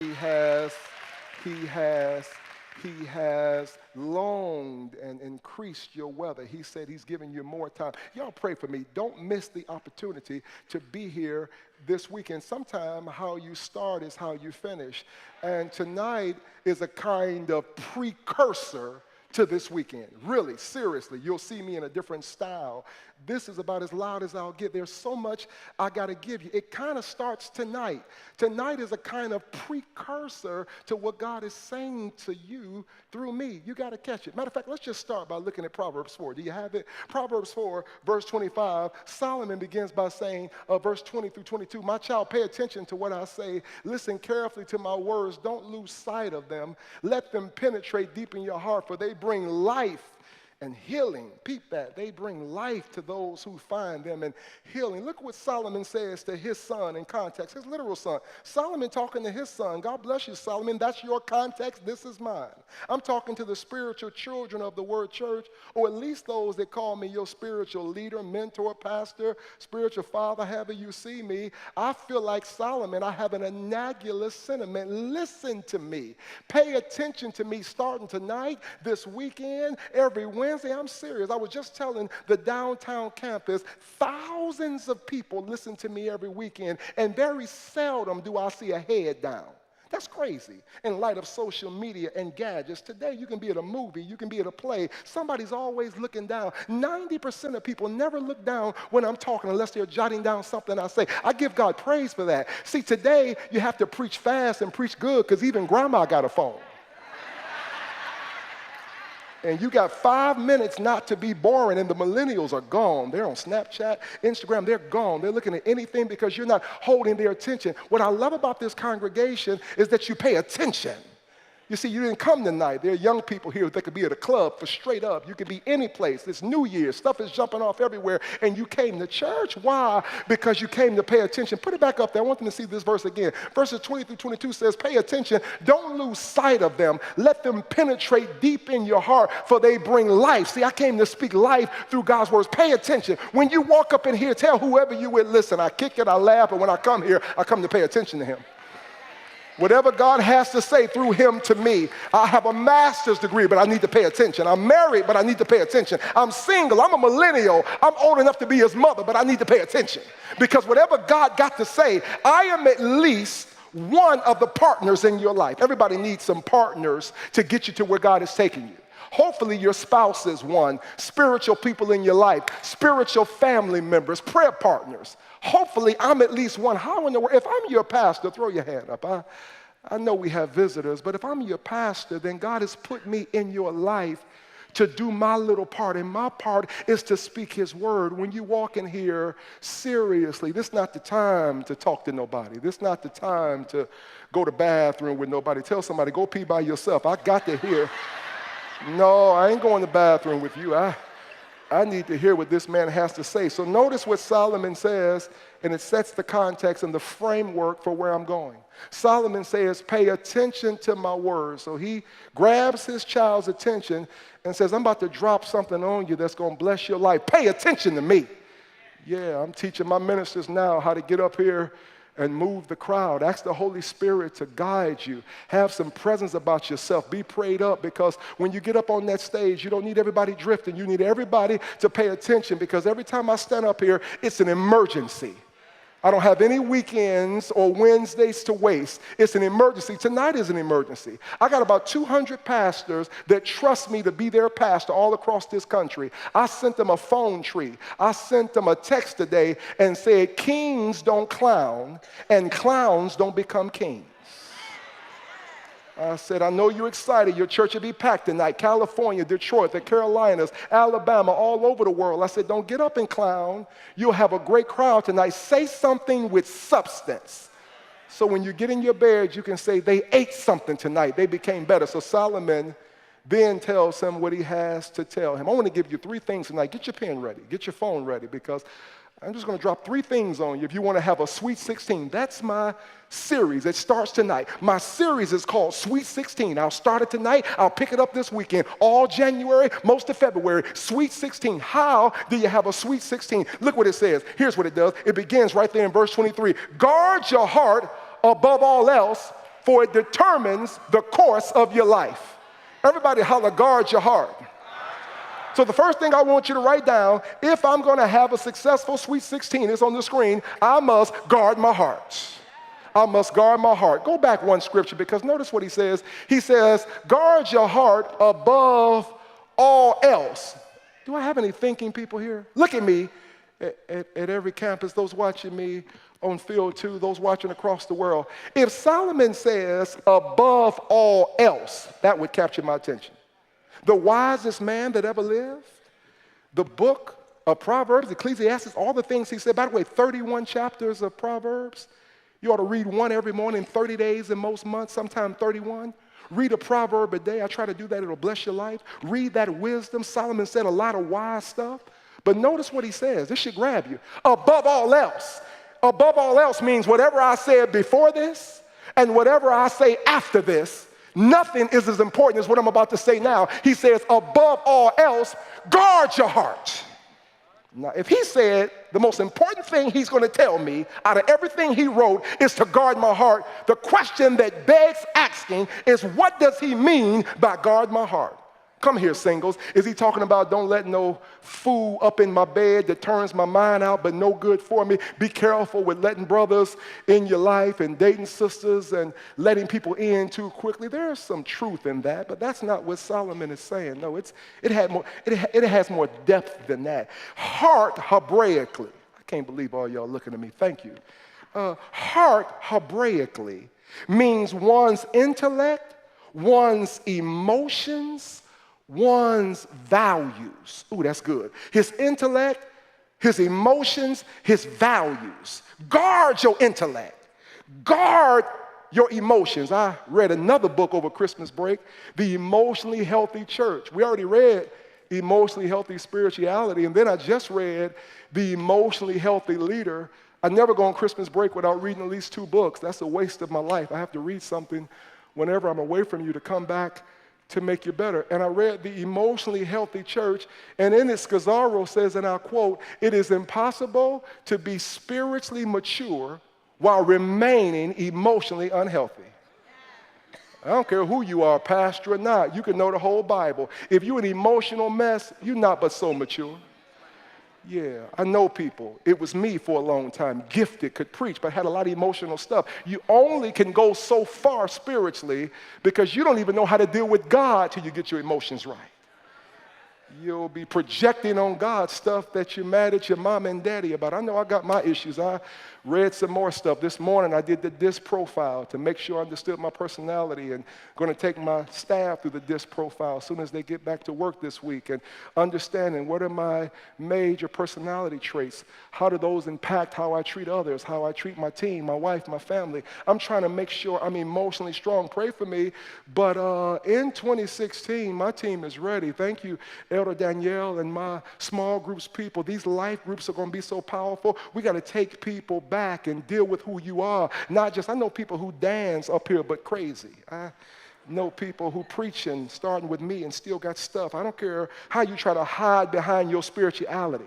He has, he has, he has longed and increased your weather. He said he's giving you more time. Y'all pray for me. Don't miss the opportunity to be here this weekend. Sometime how you start is how you finish. And tonight is a kind of precursor to this weekend. Really, seriously, you'll see me in a different style. This is about as loud as I'll get. There's so much I got to give you. It kind of starts tonight. Tonight is a kind of precursor to what God is saying to you through me. You got to catch it. Matter of fact, let's just start by looking at Proverbs 4. Do you have it? Proverbs 4, verse 25. Solomon begins by saying, verse 20 through 22, my child, pay attention to what I say. Listen carefully to my words. Don't lose sight of them. Let them penetrate deep in your heart, for they bring life and healing. Peep that. They bring life to those who find them and healing. Look what Solomon says to his son in context, his literal son. Solomon talking to his son. God bless you, Solomon. That's your context. This is mine. I'm talking to the spiritual children of the word church, or at least those that call me your spiritual leader, mentor, pastor, spiritual father, however you see me. I feel like Solomon. I have an analogous sentiment. Listen to me. Pay attention to me starting tonight, this weekend, every Wednesday. I'm serious. I was just telling the downtown campus, thousands of people listen to me every weekend, and very seldom do I see a head down. That's crazy in light of social media and gadgets. Today, you can be at a movie, you can be at a play. Somebody's always looking down. 90% of people never look down when I'm talking unless they're jotting down something I say. I give God praise for that. See, today, you have to preach fast and preach good because even grandma got a phone. And you got 5 minutes not to be boring, and the millennials are gone. They're on Snapchat, Instagram, they're gone. They're looking at anything because you're not holding their attention. What I love about this congregation is that you pay attention. You see, you didn't come tonight. There are young people here that could be at a club for straight up. You could be any place. It's New Year's. Stuff is jumping off everywhere. And you came to church. Why? Because you came to pay attention. Put it back up there. I want them to see this verse again. Verses 20 through 22 says, pay attention. Don't lose sight of them. Let them penetrate deep in your heart, for they bring life. See, I came to speak life through God's words. Pay attention. When you walk up in here, tell whoever you with, listen, I kick it, I laugh, and when I come here, I come to pay attention to him. Whatever God has to say through him to me. I have a master's degree, but I need to pay attention. I'm married, but I need to pay attention. I'm single. I'm a millennial. I'm old enough to be his mother, but I need to pay attention. Because whatever God got to say, I am at least one of the partners in your life. Everybody needs some partners to get you to where God is taking you. Hopefully your spouse is one, spiritual people in your life, spiritual family members, prayer partners. Hopefully I'm at least one. How in the world? If I'm your pastor, throw your hand up. I know we have visitors, but if I'm your pastor, then God has put me in your life to do my little part, and my part is to speak his word. When you walk in here, seriously, this is not the time to talk to nobody. This is not the time to go to the bathroom with nobody. Tell somebody, go pee by yourself. I got to hear. No, I ain't going to the bathroom with you. I need to hear what this man has to say. So notice what Solomon says, and it sets the context and the framework for where I'm going. Solomon says, pay attention to my words. So he grabs his child's attention and says, I'm about to drop something on you that's going to bless your life. Pay attention to me. Yeah, I'm teaching my ministers now how to get up here and move the crowd. Ask the Holy Spirit to guide you. Have some presence about yourself. Be prayed up, because when you get up on that stage, you don't need everybody drifting. You need everybody to pay attention, because every time I stand up here, it's an emergency. I don't have any weekends or Wednesdays to waste. It's an emergency. Tonight is an emergency. I got about 200 pastors that trust me to be their pastor all across this country. I sent them a phone tree. I sent them a text today and said, kings don't clown and clowns don't become kings. I said, I know you're excited. Your church will be packed tonight. California, Detroit, the Carolinas, Alabama, all over the world. I said, don't get up and clown. You'll have a great crowd tonight. Say something with substance. So when you get in your bed, you can say, they ate something tonight. They became better. So Solomon then tells him what he has to tell him. I want to give you 3 things tonight. Get your pen ready. Get your phone ready, because I'm just going to drop 3 things on you if you want to have a Sweet 16. That's my series. It starts tonight. My series is called Sweet 16. I'll start it tonight. I'll pick it up this weekend. All January, most of February. Sweet 16. How do you have a Sweet 16? Look what it says. Here's what it does. It begins right there in verse 23. Guard your heart above all else, for it determines the course of your life. Everybody holler, guard your heart. So the first thing I want you to write down, if I'm going to have a successful Sweet 16, it's on the screen, I must guard my heart. I must guard my heart. Go back one scripture, because notice what he says. He says, guard your heart above all else. Do I have any thinking people here? Look at me at every campus, those watching me on Field 2, those watching across the world. If Solomon says above all else, that would capture my attention. The wisest man that ever lived, the book of Proverbs, Ecclesiastes, all the things he said. By the way, 31 chapters of Proverbs. You ought to read one every morning, 30 days in most months, sometimes 31. Read a proverb a day. I try to do that. It'll bless your life. Read that wisdom. Solomon said a lot of wise stuff. But notice what he says. This should grab you. Above all else. Above all else means whatever I said before this and whatever I say after this, nothing is as important as what I'm about to say now. He says, above all else, guard your heart. Now, if he said the most important thing he's going to tell me out of everything he wrote is to guard my heart, the question that begs asking is, what does he mean by guard my heart? Come here, singles. Is he talking about don't let no fool up in my bed that turns my mind out but no good for me? Be careful with letting brothers in your life and dating sisters and letting people in too quickly. There's some truth in that, but that's not what Solomon is saying. No, it has more depth than that. Heart Hebraically. I can't believe all y'all looking at me. Thank you. Heart Hebraically means one's intellect, one's emotions, one's values. Ooh, that's good. His intellect, his emotions, his values. Guard your intellect. Guard your emotions. I read another book over Christmas break, The Emotionally Healthy Church. We already read Emotionally Healthy Spirituality, and then I just read The Emotionally Healthy Leader. I never go on Christmas break without reading at least 2 books. That's a waste of my life. I have to read something whenever I'm away from you to come back to make you better. And I read The Emotionally Healthy Church, and in it, Scazzaro says, and I'll quote, it is impossible to be spiritually mature while remaining emotionally unhealthy. I don't care who you are, pastor or not, you can know the whole Bible. If you're an emotional mess, you're not but so mature. Yeah, I know people. It was me for a long time, gifted, could preach, but had a lot of emotional stuff. You only can go so far spiritually because you don't even know how to deal with God till you get your emotions right. You'll be projecting on God stuff that you're mad at your mom and daddy about. I know I got my issues. I read some more stuff. This morning I did the DISC profile to make sure I understood my personality, and going to take my staff through the DISC profile as soon as they get back to work this week, and understanding what are my major personality traits. How do those impact how I treat others, how I treat my team, my wife, my family. I'm trying to make sure I'm emotionally strong. Pray for me. But in 2016, my team is ready. Thank you, Elder Danielle and my small groups people. These life groups are going to be so powerful. We got to take people back and deal with who you are. Not just, I know people who dance up here but crazy. I know people who preaching starting with me and still got stuff. I don't care how you try to hide behind your spirituality.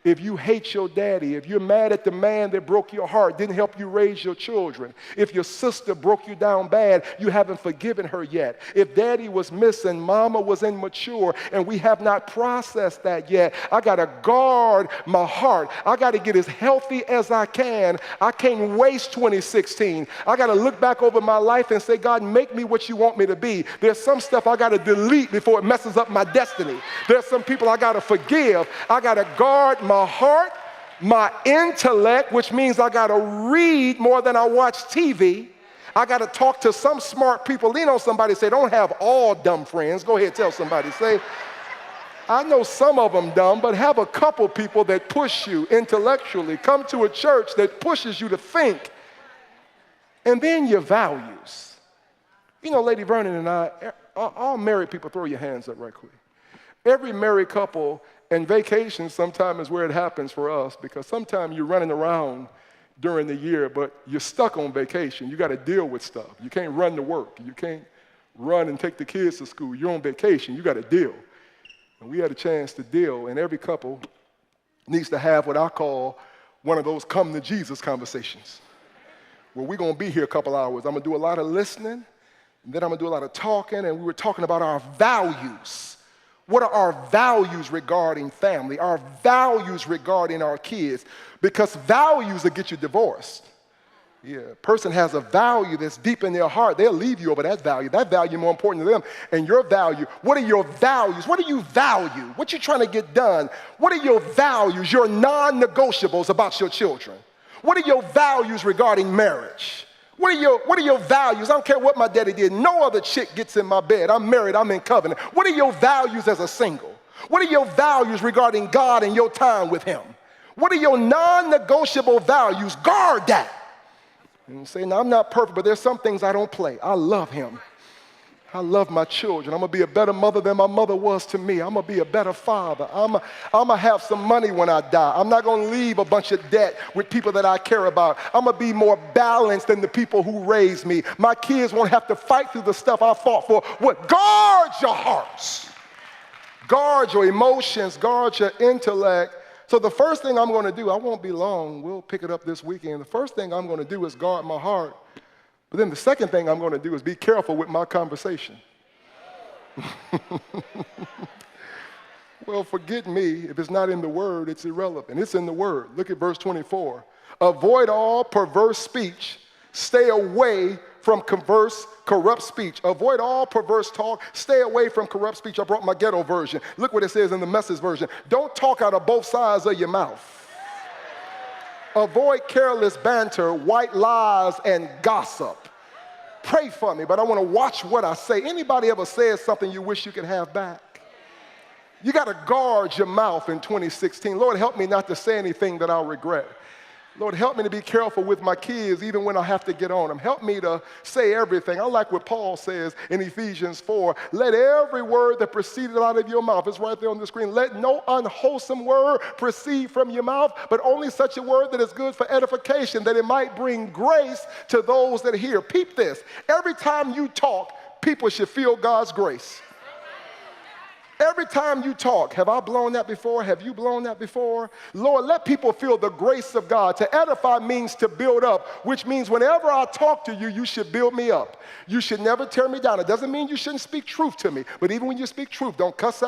If you hate your daddy, if you're mad at the man that broke your heart, didn't help you raise your children, if your sister broke you down bad, you haven't forgiven her yet, if daddy was missing, mama was immature, and we have not processed that yet, I got to guard my heart. I got to get as healthy as I can. I can't waste 2016. I got to look back over my life and say, God, make me what you want me to be. There's some stuff I got to delete before it messes up my destiny. There's some people I got to forgive. I got to guard my heart, my intellect, which means I got to read more than I watch TV. I got to talk to some smart people. Lean on somebody, say, don't have all dumb friends. Go ahead, tell somebody. Say, I know some of them dumb, but have a couple people that push you intellectually. Come to a church that pushes you to think. And then your values. You know, Lady Vernon and I, all married people, throw your hands up right quick. Every married couple, and vacation sometimes is where it happens for us, because sometimes you're running around during the year, but you're stuck on vacation. You got to deal with stuff. You can't run to work. You can't run and take the kids to school. You're on vacation. You got to deal. And we had a chance to deal, and every couple needs to have what I call one of those come to Jesus conversations, Well, we're going to be here a couple hours. I'm going to do a lot of listening, and then I'm going to do a lot of talking, and we were talking about our values. What are our values regarding family, our values regarding our kids? Because values will get you divorced. Yeah, a person has a value that's deep in their heart. They'll leave you over that value. That value is more important to them. And your value, what are your values? What do you value? What you trying to get done? What are your values, your non-negotiables about your children? What are your values regarding marriage? What are your values? I don't care what my daddy did. No other chick gets in my bed. I'm married. I'm in covenant. What are your values as a single? What are your values regarding God and your time with him? What are your non-negotiable values? Guard that. And say, now, I'm not perfect, but there's some things I don't play. I love him. I love my children. I'm going to be a better mother than my mother was to me. I'm going to be a better father. I'm going to have some money when I die. I'm not going to leave a bunch of debt with people that I care about. I'm going to be more balanced than the people who raised me. My kids won't have to fight through the stuff I fought for. What? Guard your hearts. Guard your emotions. Guard your intellect. So the first thing I'm going to do, I won't be long. We'll pick it up this weekend. The first thing I'm going to do is guard my heart. But then the second thing I'm going to do is be careful with my conversation. Well, forget me. If it's not in the Word, it's irrelevant. It's in the Word. Look at verse 24. Avoid all perverse speech. Stay away from corrupt speech. Avoid all perverse talk. Stay away from corrupt speech. I brought my ghetto version. Look what it says in the Message version. Don't talk out of both sides of your mouth. Avoid careless banter, white lies, and gossip. Pray for me, but I want to watch what I say. Anybody ever said something you wish you could have back? You got to guard your mouth in 2016. Lord, help me not to say anything that I'll regret. Lord, help me to be careful with my kids even when I have to get on them. Help me to say everything. I like what Paul says in Ephesians 4. Let every word that proceeded out of your mouth, it's right there on the screen, let no unwholesome word proceed from your mouth, but only such a word that is good for edification, that it might bring grace to those that hear. Peep this. Every time you talk, people should feel God's grace. Every time you talk, have I blown that before? Have you blown that before? Lord, let people feel the grace of God. To edify means to build up, which means whenever I talk to you, you should build me up. You should never tear me down. It doesn't mean you shouldn't speak truth to me, but even when you speak truth, don't cuss out.